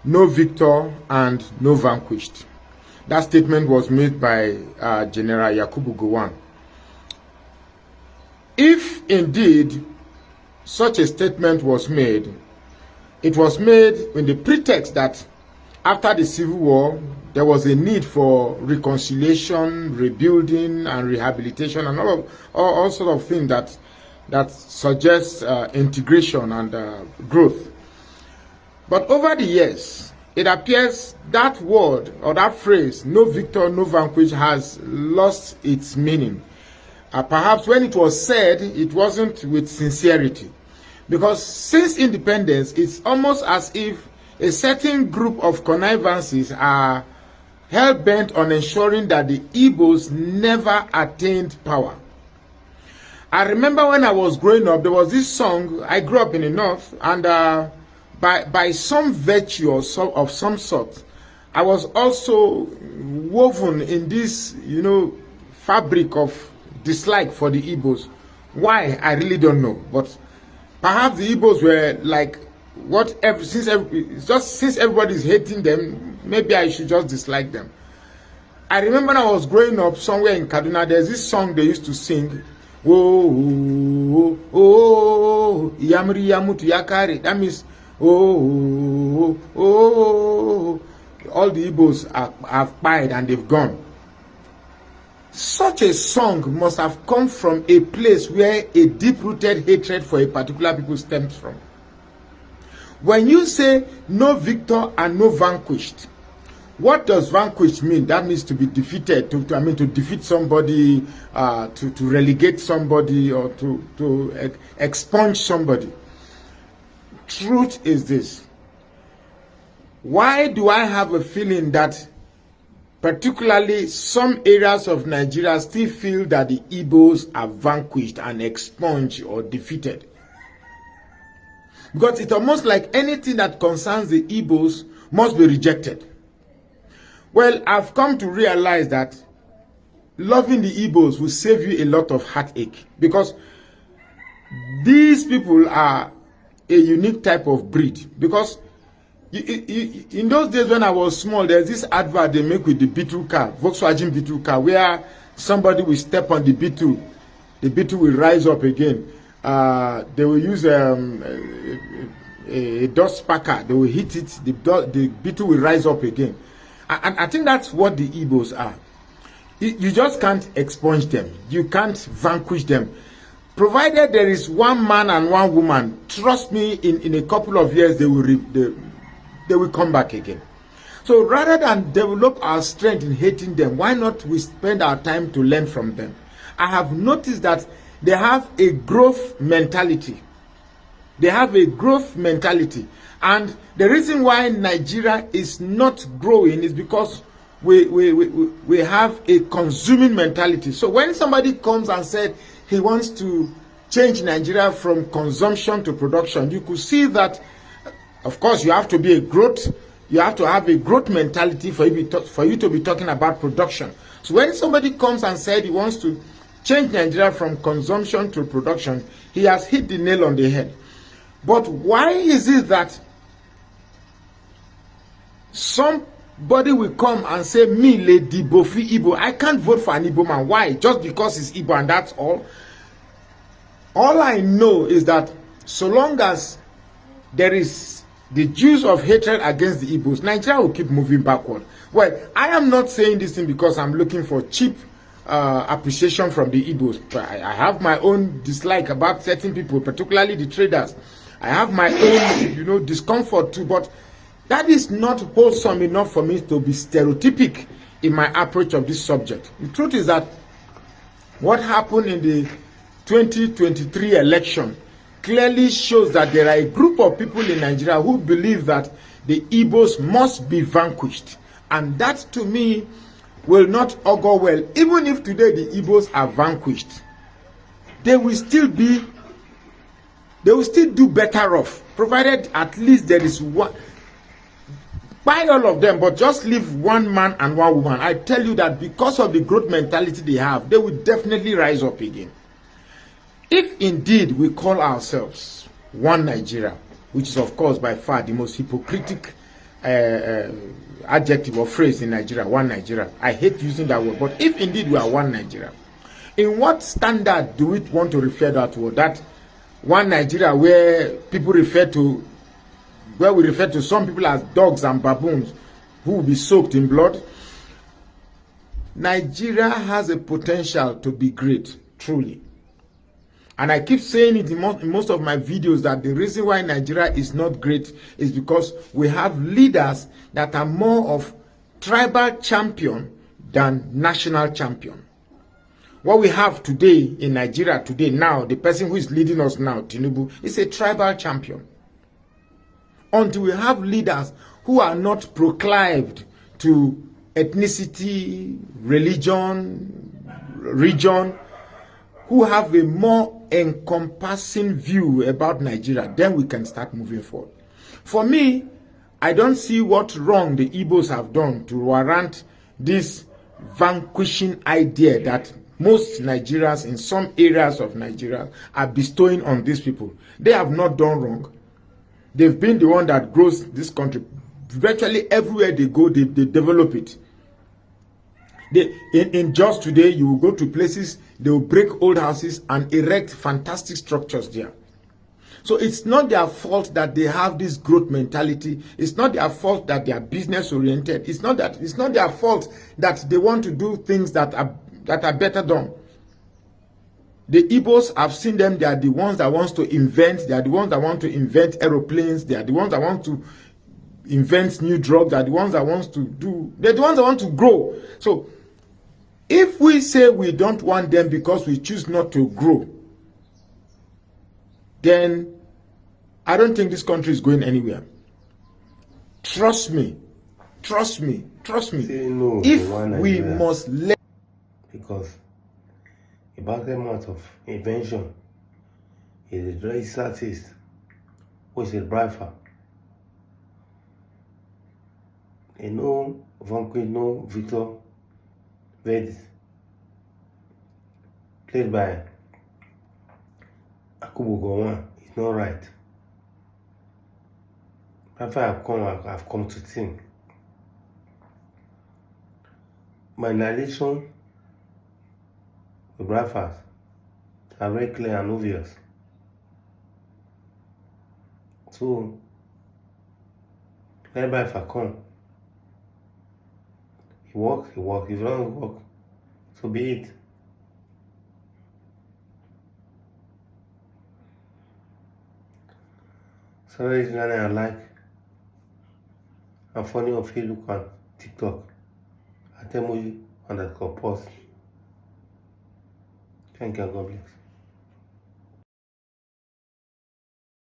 no victor and no vanquished. That statement was made by General Yakubu Gowon. If indeed such a statement was made, it was made in the pretext that after the Civil War, there was a need for reconciliation, rebuilding, and rehabilitation, and all sort of things that suggests integration and growth. But over the years, it appears that word or that phrase, no victor, no vanquish, has lost its meaning. Perhaps when it was said, it wasn't with sincerity. Because since independence, it's almost as if a certain group of connivances are hell-bent on ensuring that the Igbos never attained power. I remember when I was growing up, there was this song. I grew up in the north, and by some virtue of some sort, I was also woven in this, fabric of dislike for the Igbos. Why? I really don't know. But perhaps the Igbos were like, since everybody's hating them, maybe I should just dislike them. I remember when I was growing up somewhere in Kaduna, there's this song they used to sing. Oh, oh, oh, Yamri Yamutu Yakari. That means, oh, oh, oh, all the Igbos have died and they've gone. Such a song must have come from a place where a deep-rooted hatred for a particular people stems from. When you say no victor and no vanquished, what does vanquished mean? That means to be defeated, to defeat somebody, to relegate somebody, or to expunge somebody. Truth is this. Why do I have a feeling that particularly some areas of Nigeria still feel that the Igbos are vanquished and expunged or defeated? Because it's almost like anything that concerns the Igbos must be rejected. Well, I've come to realize that loving the Igbos will save you a lot of heartache, because these people are a unique type of breed. Because in those days when I was small, there's this advert they make with the Beetle car, Volkswagen Beetle car, where somebody will step on the Beetle will rise up again. They will use a dust packer. They will hit it. The Beetle will rise up again. And I think that's what the Igbos are. You just can't expunge them. You can't vanquish them. Provided there is one man and one woman, trust me, in a couple of years they will come back again. So rather than develop our strength in hating them, why not we spend our time to learn from them? I have noticed that they have a growth mentality. They have a growth mentality. And the reason why Nigeria is not growing is because we have a consuming mentality. So when somebody comes and said he wants to change Nigeria from consumption to production, you could see that, of course, you have to have a growth mentality for you to be talking about production. So when somebody comes and said he wants to change Nigeria from consumption to production, he has hit the nail on the head. But why is it that somebody will come and say, me, Lady Bofi Igbo, I can't vote for an Igbo man? Why? Just because he's Igbo and that's all? All I know is that so long as there is the juice of hatred against the Igbos, Nigeria will keep moving backward. Well, I am not saying this thing because I'm looking for cheap appreciation from the Igbos. I have my own dislike about certain people, particularly the traders. I have my own, discomfort too, but that is not wholesome enough for me to be stereotypic in my approach of this subject. The truth is that what happened in the 2023 election clearly shows that there are a group of people in Nigeria who believe that the Igbos must be vanquished. And that, to me, will not augur well. Even if today the Igbos are vanquished, they will still do better off, provided at least there is one. Buy all of them, but just leave one man and one woman. I tell you that because of the growth mentality they have, they will definitely rise up again. If indeed we call ourselves one Nigeria, which is of course by far the most hypocritical adjective or phrase in Nigeria, one Nigeria. I hate using that word, but if indeed we are one Nigeria, in what standard do we want to refer that word? That one Nigeria where people refer to, where we refer to some people as dogs and baboons who will be soaked in blood? Nigeria has a potential to be great, truly. And I keep saying it in most of my videos that the reason why Nigeria is not great is because we have leaders that are more of tribal champion than national champion. What we have today in Nigeria today now, the person who is leading us now, Tinubu, is a tribal champion. Until we have leaders who are not proclived to ethnicity, religion, region, who have a more encompassing view about Nigeria, then we can start moving forward. For me, I don't see what wrong the Igbos have done to warrant this vanquishing idea that most Nigerians in some areas of Nigeria are bestowing on these people. They have not done wrong. They've been the one that grows this country. Virtually everywhere they go, they develop it. In just today, you will go to places, they will break old houses and erect fantastic structures there. So it's not their fault that they have this growth mentality. It's not their fault that they are business oriented. It's not their fault that they want to do things that are better done. The Igbos, I've seen them, they are the ones that want to invent, they are the ones that want to invent aeroplanes, they are the ones that want to invent new drugs, they are the ones that want to do, they're the ones that want to grow. So if we say we don't want them because we choose not to grow, then I don't think this country is going anywhere. Trust me. Trust me. Trust me. No, if we must let, because a background of invention is a dress artist, which is Biafra. And no Vanquish, no Victor Vedis, played by Akubo Gowon, is not right. After I've come to think. My narration with Biafra are very clear and obvious. So, let Biafra come. He work, if he don't work, so be it. So originally I like and funny of you look on TikTok at emoji_post. Thank you, God bless.